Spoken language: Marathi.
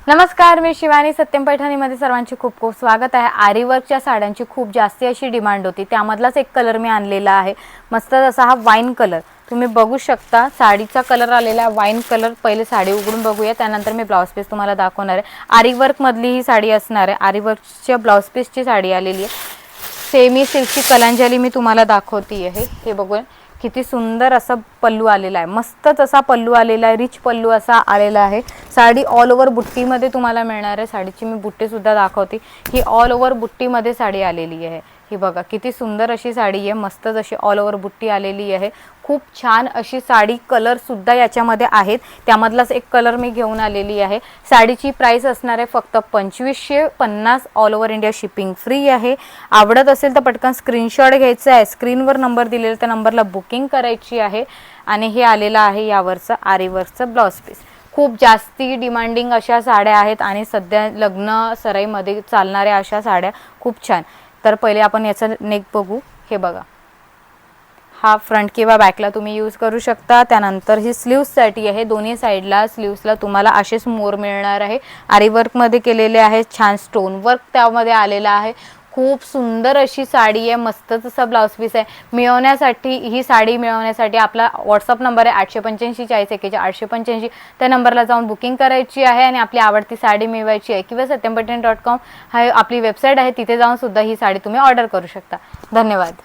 नमस्कार, मी शिवानी. सत्यम पैठणीमध्ये सर्वांचे खूप खूप स्वागत आहे. आरी वर्कच्या साड्यांची खूप जास्ती अशी डिमांड होती, त्यामधलाच एक कलर मी आणलेला आहे. मस्त असा हा वाईन कलर तुम्ही बघू शकता. साडीचा कलर आलेला वाईन कलर. पहिले साडी उघडून बघूया, त्यानंतर मी ब्लाउज पीस तुम्हाला दाखवणार आहे. आरी वर्क मधली ही साडी असणार आहे. आरी वर्कच्या ब्लाउज पीसची साडी आलेली आहे. सेमी सिल्कची कलांजली मी तुम्हाला दाखवते आहे. हे बघूया किती सुंदर असा पल्लू आलेला आहे. मस्तच असा पल्लू आलेला आहे. रिच पल्लू असा आलेला आहे. साडी ऑल ओव्हर बुट्टीमध्ये तुम्हाला मिळणार आहे. साडीची मी बुट्टी सुद्धा दाखवते. ही ऑल ओव्हर बुट्टीमध्ये साडी आलेली आहे. ही बघा किती सुंदर अशी साडी आहे. मस्तच अशी ऑल ओव्हर बुट्टी आलेली आहे. खूप छान अशी साडी. कलर सुद्धा याच्यामध्ये आहेत, त्यामधलाच एक कलर मी घेऊन आलेली आहे. साडीची प्राइस असणार आहे फक्त 2550. All over India shipping free आहे. आवडत असेल तर पटकन स्क्रीनशॉट घ्यायचा आहे. स्क्रीनवर नंबर दिलेला त्या नंबरला बुकिंग करायची आहे. आणि हे आलेलं आहे यावरचं आरी वर्कचं ब्लाउज पीस. खूप जास्ती डिमांडिंग अशा साड्या आहेत आणि सध्या लग्न सराईमध्ये चालणाऱ्या अशा साड्या खूप छान. तर पहिले आपण याचा नेक बघू. हे बघा, हा फ्रंट किंवा बॅकला तुम्ही यूज करू शकता. त्यानंतर ही स्लीव्ससाठी आहे. दोन्ही साईडला स्लीव्सला तुम्हाला असेच मोर मिळणार आहे. आरी वर्कमध्ये केलेले आहे. छान स्टोन वर्क त्यामध्ये आलेला आहे. खूप सुंदर अशी साडी आहे. मस्तच असा ब्लाउज पीस आहे. मिळवण्यासाठी ही साडी मिळवण्यासाठी आपला व्हॉट्सअप नंबर आहे 885 40 41 885. त्या नंबरला जाऊन बुकिंग करायची आहे आणि आपली आवडती साडी मिळवायची आहे. किंवा satyampeitani.com हा आपली वेबसाईट आहे, तिथे जाऊन सुद्धा ही साडी तुम्ही ऑर्डर करू शकता. धन्यवाद.